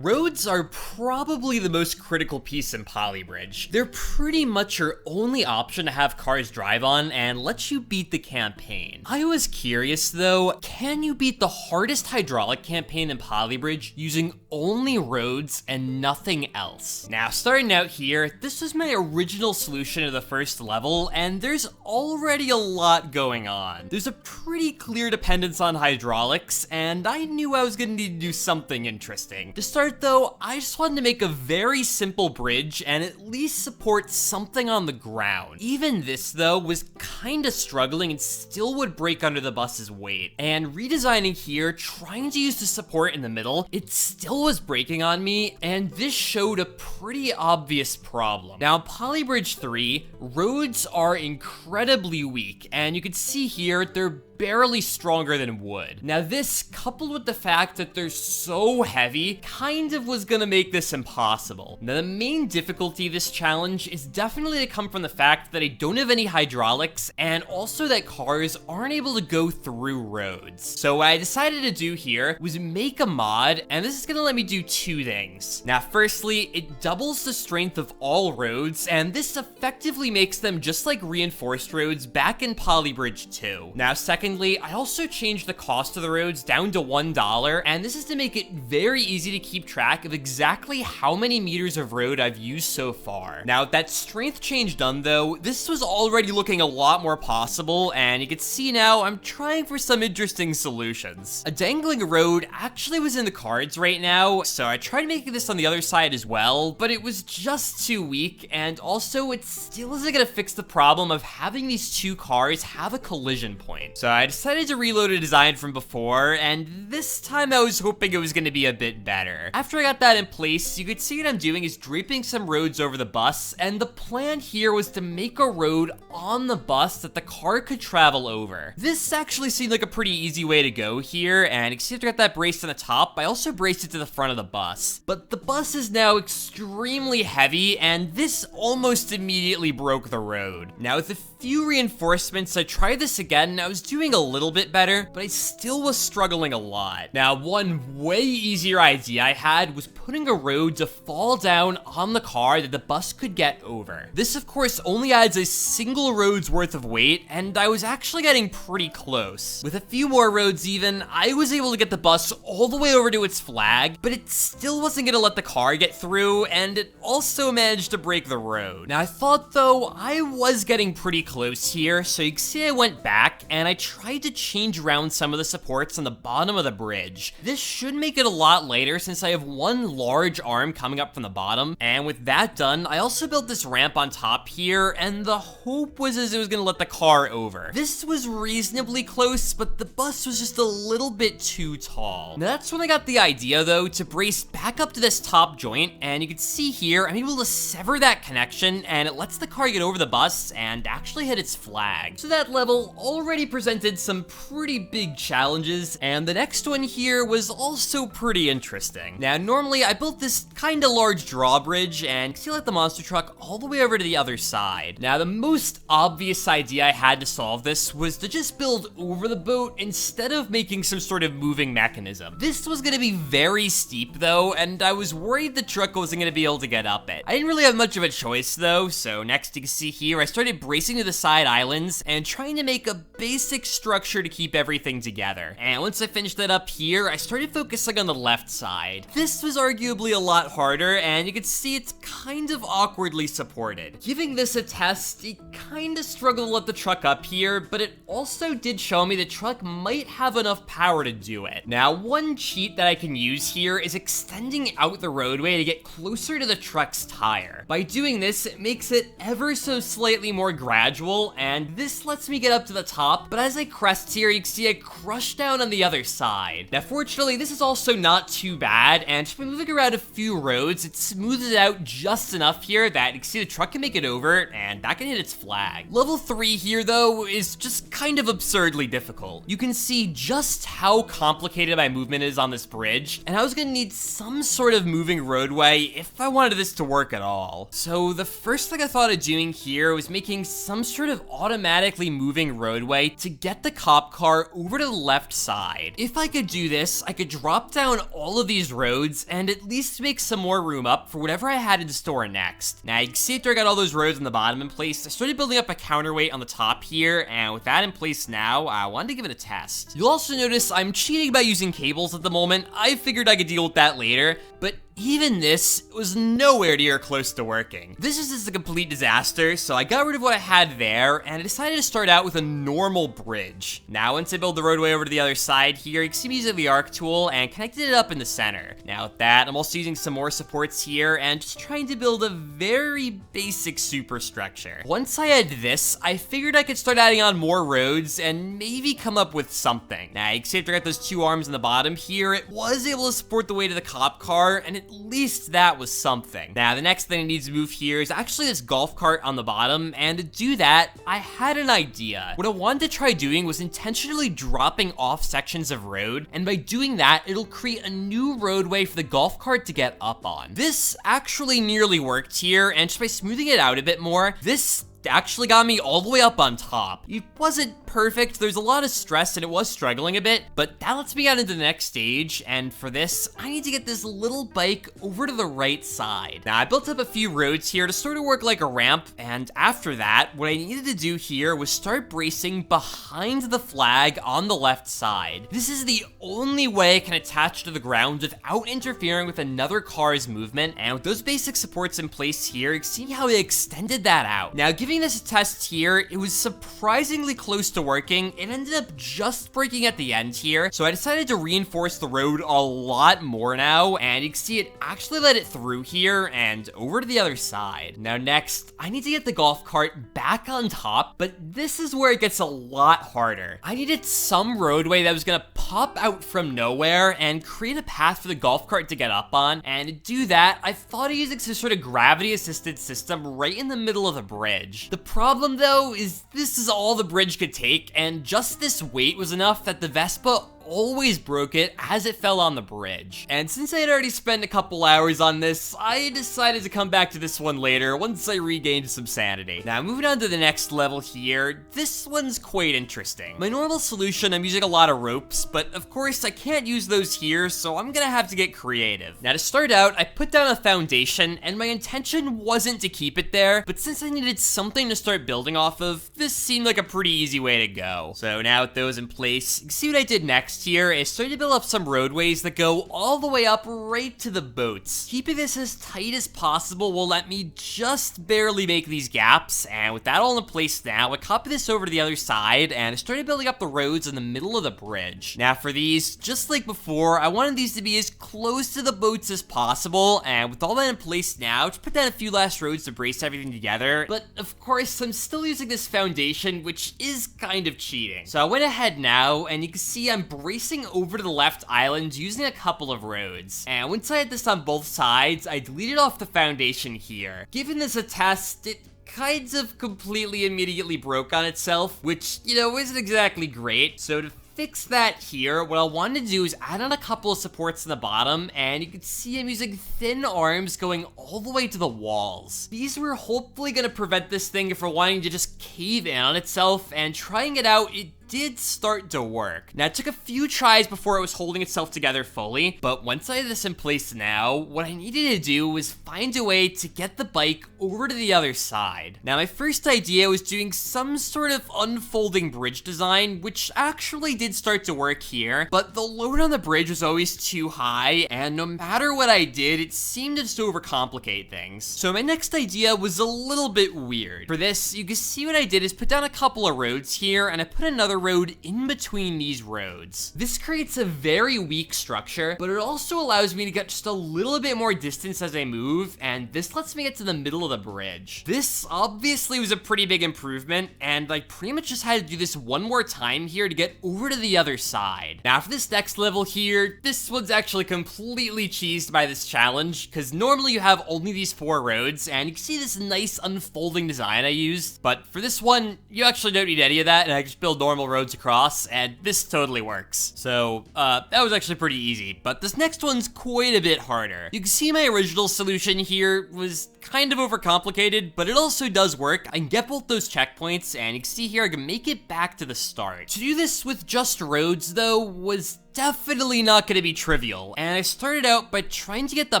Roads are probably the most critical piece in Polybridge. They're pretty much your only option to have cars drive on and let you beat the campaign. I was curious though, can you beat the hardest hydraulic campaign in Polybridge using only roads and nothing else? Now, starting out here, this was my original solution to the first level, and there's already a lot going on. There's a pretty clear dependence on hydraulics, and I knew I was gonna need to do something interesting. To start though, I just wanted to make a very simple bridge and at least support something on the ground. Even this though was kinda struggling and still would break under the bus's weight. And redesigning here, trying to use the support in the middle, it still was breaking on me, and this showed a pretty obvious problem. Now, Polybridge 3, roads are incredibly weak, and you can see here they're barely stronger than wood. Now this, coupled with the fact that they're so heavy, kind of was gonna make this impossible. Now the main difficulty of this challenge is definitely to come from the fact that I don't have any hydraulics, and also that cars aren't able to go through roads. So what I decided to do here was make a mod, and this is gonna let me do two things. Now firstly, it doubles the strength of all roads, and this effectively makes them just like reinforced roads back in Polybridge 2. Now secondly, I also changed the cost of the roads down to $1, and this is to make it very easy to keep track of exactly how many meters of road I've used so far. Now, with that strength change done though, this was already looking a lot more possible, and you can see now I'm trying for some interesting solutions. A dangling road actually was in the cards right now, so I tried making this on the other side as well, but it was just too weak, and also it still isn't gonna fix the problem of having these two cars have a collision point. So I decided to reload a design from before, and this time I was hoping it was going to be a bit better. After I got that in place, you could see what I'm doing is draping some roads over the bus, and the plan here was to make a road on the bus that the car could travel over. This actually seemed like a pretty easy way to go here, and you can see after I got that braced on the top, I also braced it to the front of the bus. But the bus is now extremely heavy, and this almost immediately broke the road. Now with a few reinforcements, I tried this again, and I was doing a little bit better, but I still was struggling a lot. Now, one way easier idea I had was putting a road to fall down on the car that the bus could get over. This, of course, only adds a single road's worth of weight, and I was actually getting pretty close. With a few more roads even, I was able to get the bus all the way over to its flag, but it still wasn't gonna let the car get through, and it also managed to break the road. Now, I thought, though, I was getting pretty close here, so you can see I went back, and I tried to change around some of the supports on the bottom of the bridge. This should make it a lot lighter since I have one large arm coming up from the bottom, and with that done, I also built this ramp on top here, and the hope was it was gonna let the car over. This was reasonably close, but the bus was just a little bit too tall. Now that's when I got the idea though to brace back up to this top joint, and you can see here I'm able to sever that connection, and it lets the car get over the bus and actually hit its flag. So that level already presented some pretty big challenges, and the next one here was also pretty interesting. Now, normally I built this kinda large drawbridge and you let the monster truck all the way over to the other side. Now, the most obvious idea I had to solve this was to just build over the boat instead of making some sort of moving mechanism. This was gonna be very steep though, and I was worried the truck wasn't gonna be able to get up it. I didn't really have much of a choice though, so next you can see here I started bracing to the side islands and trying to make a basic structure to keep everything together. And once I finished that up here, I started focusing on the left side. This was arguably a lot harder, and you can see it's kind of awkwardly supported. Giving this a test, it kind of struggled to let the truck up here, but it also did show me the truck might have enough power to do it. Now, one cheat that I can use here is extending out the roadway to get closer to the truck's tire. By doing this, it makes it ever so slightly more gradual, and this lets me get up to the top, but as I crest here, you can see I crush down on the other side. Now, fortunately, this is also not too bad, and just by moving around a few roads, it smooths it out just enough here that you can see the truck can make it over, and that can hit its flag. Level 3 here, though, is just kind of absurdly difficult. You can see just how complicated my movement is on this bridge, and I was gonna need some sort of moving roadway if I wanted this to work at all. So the first thing I thought of doing here was making some sort of automatically moving roadway to get the cop car over to the left side. If I could do this, I could drop down all of these roads and at least make some more room up for whatever I had in store next. Now, you can see after I got all those roads on the bottom in place, I started building up a counterweight on the top here, and with that in place now, I wanted to give it a test. You'll also notice I'm cheating by using cables at the moment. I figured I could deal with that later, but even this was nowhere near close to working. This is just a complete disaster, so I got rid of what I had there, and I decided to start out with a normal bridge. Now, once I build the roadway over to the other side here, you can see me using the arc tool and connected it up in the center. Now with that, I'm also using some more supports here and just trying to build a very basic superstructure. Once I had this, I figured I could start adding on more roads and maybe come up with something. Now, you can see after I got those two arms in the bottom here, it was able to support the weight of the cop car, and at least that was something. Now, the next thing I need to move here is actually this golf cart on the bottom, and to do that, I had an idea. What I wanted to try doing was intentionally dropping off sections of road, and by doing that, it'll create a new roadway for the golf cart to get up on. This actually nearly worked here, and just by smoothing it out a bit more, this actually got me all the way up on top. It wasn't perfect, there's a lot of stress and it was struggling a bit, but that lets me out into the next stage, and for this, I need to get this little bike over to the right side. Now, I built up a few roads here to sort of work like a ramp, and after that, what I needed to do here was start bracing behind the flag on the left side. This is the only way I can attach to the ground without interfering with another car's movement, and with those basic supports in place here, you can see how they extended that out. Now, giving this a test here, it was surprisingly close to working. It ended up just breaking at the end here, so I decided to reinforce the road a lot more now, and you can see it actually let it through here and over to the other side. Now next, I need to get the golf cart back on top, but this is where it gets a lot harder. I needed some roadway that was gonna pop out from nowhere and create a path for the golf cart to get up on, and to do that, I thought of using some sort of gravity-assisted system right in the middle of the bridge. The problem, though, is this is all the bridge could take, and just this weight was enough that the Vespa always broke it as it fell on the bridge. And since I had already spent a couple hours on this, I decided to come back to this one later once I regained some sanity. Now, moving on to the next level here, this one's quite interesting. My normal solution, I'm using a lot of ropes, but of course I can't use those here, so I'm gonna have to get creative. Now, to start out, I put down a foundation, and my intention wasn't to keep it there, but since I needed something to start building off of, this seemed like a pretty easy way to go. So now with those in place, you can see what I did next here is starting to build up some roadways that go all the way up right to the boats. Keeping this as tight as possible will let me just barely make these gaps, and with that all in place now, I copy this over to the other side and I started building up the roads in the middle of the bridge. Now for these, just like before, I wanted these to be as close to the boats as possible, and with all that in place now, just put down a few last roads to brace everything together, but of course, I'm still using this foundation, which is kind of cheating. So I went ahead now, and you can see I'm bracing over to the left island using a couple of roads. And once I had this on both sides, I deleted off the foundation here. Giving this a test, it kind of completely immediately broke on itself, which, you know, isn't exactly great. So to fix that here, what I wanted to do is add on a couple of supports in the bottom, and you can see I'm using thin arms going all the way to the walls. These were hopefully going to prevent this thing from wanting to just cave in on itself, and trying it out, it did start to work. Now, it took a few tries before it was holding itself together fully, but once I had this in place now, what I needed to do was find a way to get the bike over to the other side. Now, my first idea was doing some sort of unfolding bridge design, which actually did start to work here, but the load on the bridge was always too high, and no matter what I did, it seemed to just overcomplicate things. So my next idea was a little bit weird. For this, you can see what I did is put down a couple of roads here, and I put another road in between these roads. This creates a very weak structure, but it also allows me to get just a little bit more distance as I move, and this lets me get to the middle of the bridge. This obviously was a pretty big improvement, and I pretty much just had to do this one more time here to get over to the other side. Now for this next level here, this one's actually completely cheesed by this challenge, because normally you have only these 4 roads, and you can see this nice unfolding design I used, but for this one, you actually don't need any of that, and I just build normal roads across, and this totally works. So, that was actually pretty easy, but this next one's quite a bit harder. You can see my original solution here was kind of overcomplicated, but it also does work. I can get both those checkpoints, and you can see here I can make it back to the start. To do this with just roads, though, was definitely not going to be trivial, and I started out by trying to get the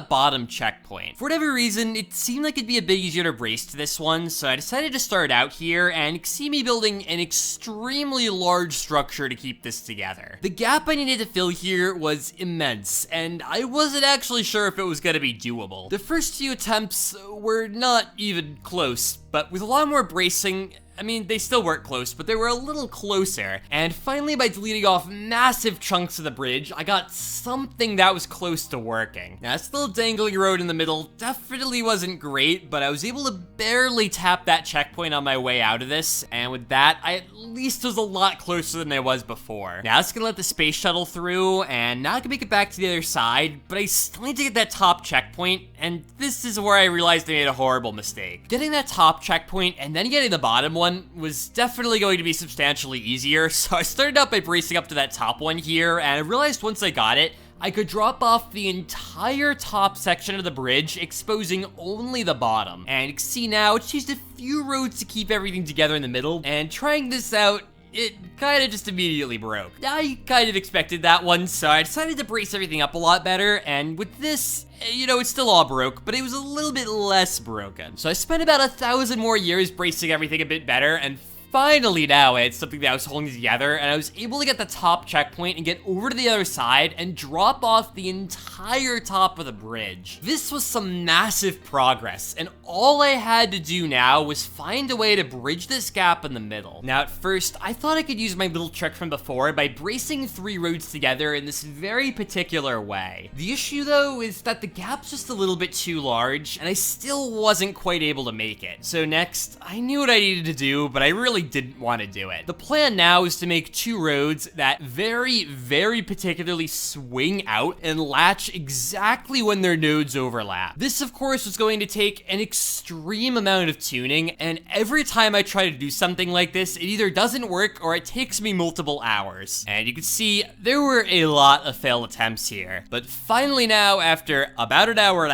bottom checkpoint. For whatever reason, it seemed like it'd be a bit easier to brace to this one, so I decided to start out here, and you can see me building an extremely large structure to keep this together. The gap I needed to fill here was immense, and I wasn't actually sure if it was going to be doable. The first few attempts were not even close, but with a lot more bracing, I mean, they still weren't close, but they were a little closer. And finally, by deleting off massive chunks of the bridge, I got something that was close to working. Now, that still dangling road in the middle definitely wasn't great, but I was able to barely tap that checkpoint on my way out of this. And with that, I at least was a lot closer than I was before. Now, it's gonna let the space shuttle through, and now I can make it back to the other side, but I still need to get that top checkpoint, and this is where I realized I made a horrible mistake. Getting that top checkpoint and then getting the bottom one was definitely going to be substantially easier, so I started out by bracing up to that top one here, and I realized once I got it, I could drop off the entire top section of the bridge, exposing only the bottom. And you can see now, it's used a few roads to keep everything together in the middle, and trying this out, it kind of just immediately broke. I kind of expected that one, so I decided to brace everything up a lot better, and with this, you know, it still all broke, but it was a little bit less broken. So I spent about 1,000 more years bracing everything a bit better, and finally now I had something that was holding together, and I was able to get the top checkpoint and get over to the other side and drop off the entire top of the bridge. This was some massive progress, and all I had to do now was find a way to bridge this gap in the middle. Now at first, I thought I could use my little trick from before by bracing 3 roads together in this very particular way. The issue though is that the gap's just a little bit too large, and I still wasn't quite able to make it. So next, I knew what I needed to do, but I really didn't want to do it. The plan now is to make 2 roads that very particularly swing out and latch exactly when their nodes overlap. This of course was going to take an extreme amount of tuning, and every time I try to do something like this, it either doesn't work or it takes me multiple hours. And you can see there were a lot of failed attempts here. But finally now, after about 1.5 hours,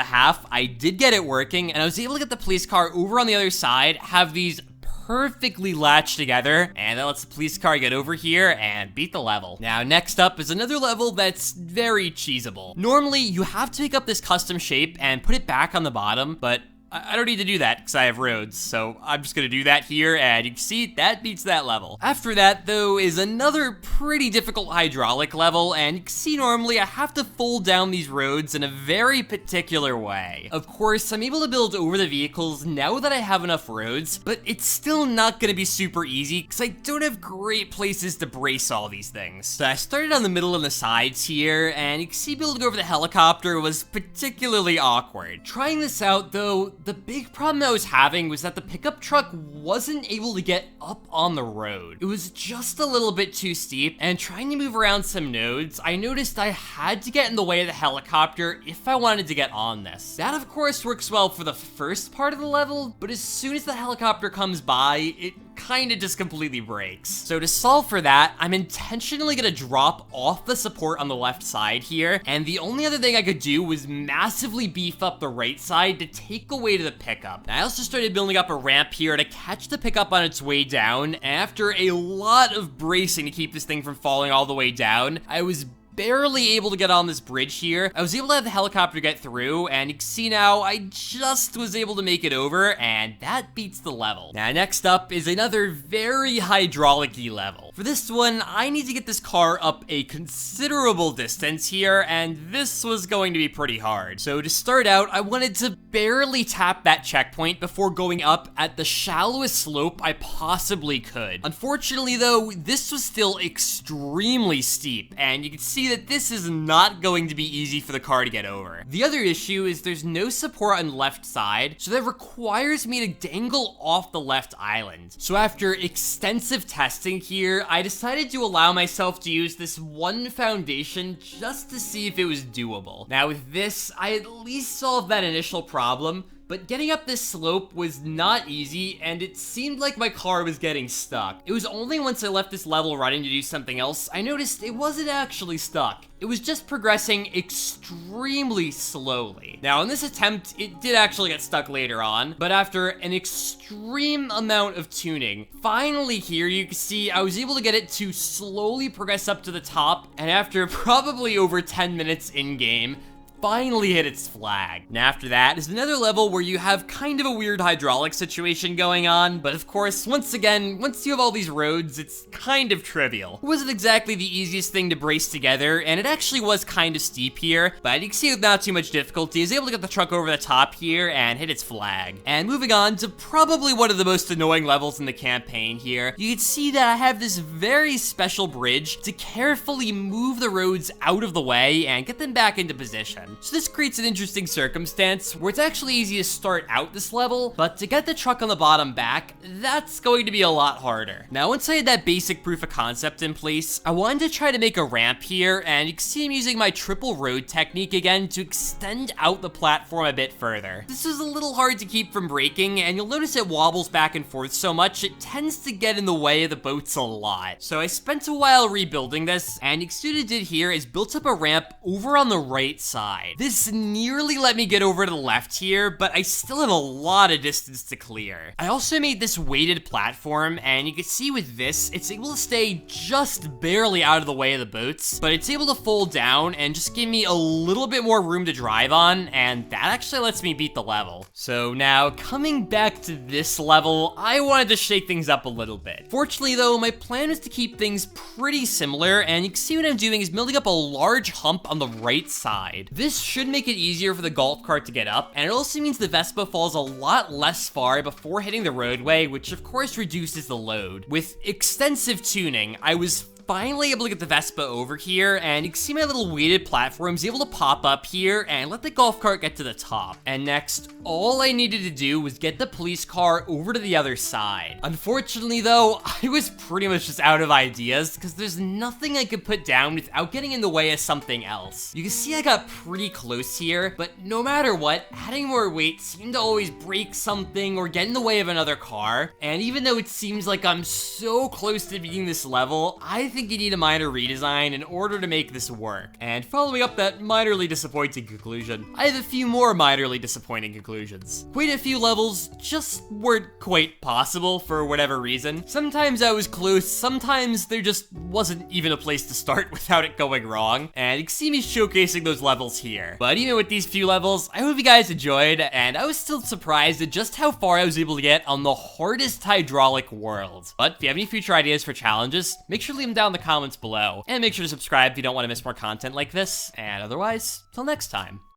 I did get it working, and I was able to get the police car over on the other side, have these perfectly latched together, and that lets the police car get over here and beat the level. Now, next up is another level that's very cheesable. Normally, you have to pick up this custom shape and put it back on the bottom, but I don't need to do that because I have roads, so I'm just gonna do that here, and you can see that beats that level. After that, though, is another pretty difficult hydraulic level, and you can see normally I have to fold down these roads in a very particular way. Of course, I'm able to build over the vehicles now that I have enough roads, but it's still not gonna be super easy because I don't have great places to brace all these things. So I started on the middle and the sides here, and you can see building over the helicopter was particularly awkward. Trying this out, though, the big problem I was having was that the pickup truck wasn't able to get up on the road. It was just a little bit too steep, and trying to move around some nodes, I noticed I had to get in the way of the helicopter if I wanted to get on this. That of course works well for the first part of the level, but as soon as the helicopter comes by, it kinda just completely breaks. So to solve for that, I'm intentionally gonna drop off the support on the left side here, and the only other thing I could do was massively beef up the right side to take away to the pickup. I also started building up a ramp here to catch the pickup on its way down, and after a lot of bracing to keep this thing from falling all the way down, I was barely able to get on this bridge here. I was able to have the helicopter get through, and you can see now I just was able to make it over, and that beats the level. Now next up is another very hydraulic-y level. For this one, I need to get this car up a considerable distance here, and this was going to be pretty hard. So to start out, I wanted to barely tap that checkpoint before going up at the shallowest slope I possibly could. Unfortunately though, this was still extremely steep, and you can see that this is not going to be easy for the car to get over. The other issue is there's no support on the left side, so that requires me to dangle off the left island. So after extensive testing here, I decided to allow myself to use this one foundation just to see if it was doable. Now with this, I at least solved that initial problem, But getting up this slope was not easy, and it seemed like my car was getting stuck. It was only once I left this level running to do something else, I noticed it wasn't actually stuck. It was just progressing extremely slowly. Now, in this attempt, it did actually get stuck later on, but after an extreme amount of tuning, finally here you can see I was able to get it to slowly progress up to the top, and after probably over 10 minutes in-game, finally hit its flag. And after that is another level where you have kind of a weird hydraulic situation going on, but of course, once again, once you have all these roads, it's kind of trivial. It wasn't exactly the easiest thing to brace together, and it actually was kind of steep here, but you can see with not too much difficulty, I was able to get the truck over the top here and hit its flag. And moving on to probably one of the most annoying levels in the campaign here, you can see that I have this very special bridge to carefully move the roads out of the way and get them back into position. So this creates an interesting circumstance where it's actually easy to start out this level, but to get the truck on the bottom back, that's going to be a lot harder. Now, once I had that basic proof of concept in place, I wanted to try to make a ramp here, and you can see I'm using my triple road technique again to extend out the platform a bit further. This is a little hard to keep from breaking, and you'll notice it wobbles back and forth so much, it tends to get in the way of the boats a lot. So I spent a while rebuilding this, and what I did here is built up a ramp over on the right side. This nearly let me get over to the left here, but I still had a lot of distance to clear. I also made this weighted platform, and you can see with this, it's able to stay just barely out of the way of the boats, but it's able to fold down and just give me a little bit more room to drive on, and that actually lets me beat the level. So now, coming back to this level, I wanted to shake things up a little bit. Fortunately though, my plan was to keep things pretty similar, and you can see what I'm doing is building up a large hump on the right side. This should make it easier for the golf cart to get up, and it also means the Vespa falls a lot less far before hitting the roadway, which of course reduces the load. With extensive tuning, I was finally able to get the Vespa over here, and you can see my little weighted platforms able to pop up here and let the golf cart get to the top. And next, all I needed to do was get the police car over to the other side. Unfortunately though, I was pretty much just out of ideas because there's nothing I could put down without getting in the way of something else. You can see I got pretty close here, but no matter what, adding more weight seemed to always break something or get in the way of another car. And even though it seems like I'm so close to beating this level, I think you need a minor redesign in order to make this work. And following up that minorly disappointing conclusion, I have a few more minorly disappointing conclusions. Quite a few levels just weren't quite possible for whatever reason. Sometimes I was close, sometimes there just wasn't even a place to start without it going wrong. And you can see me showcasing those levels here. But even with these few levels, I hope you guys enjoyed, and I was still surprised at just how far I was able to get on the hardest hydraulic world. But if you have any future ideas for challenges, make sure to leave them down in the comments below, and make sure to subscribe if you don't want to miss more content like this, and otherwise, till next time.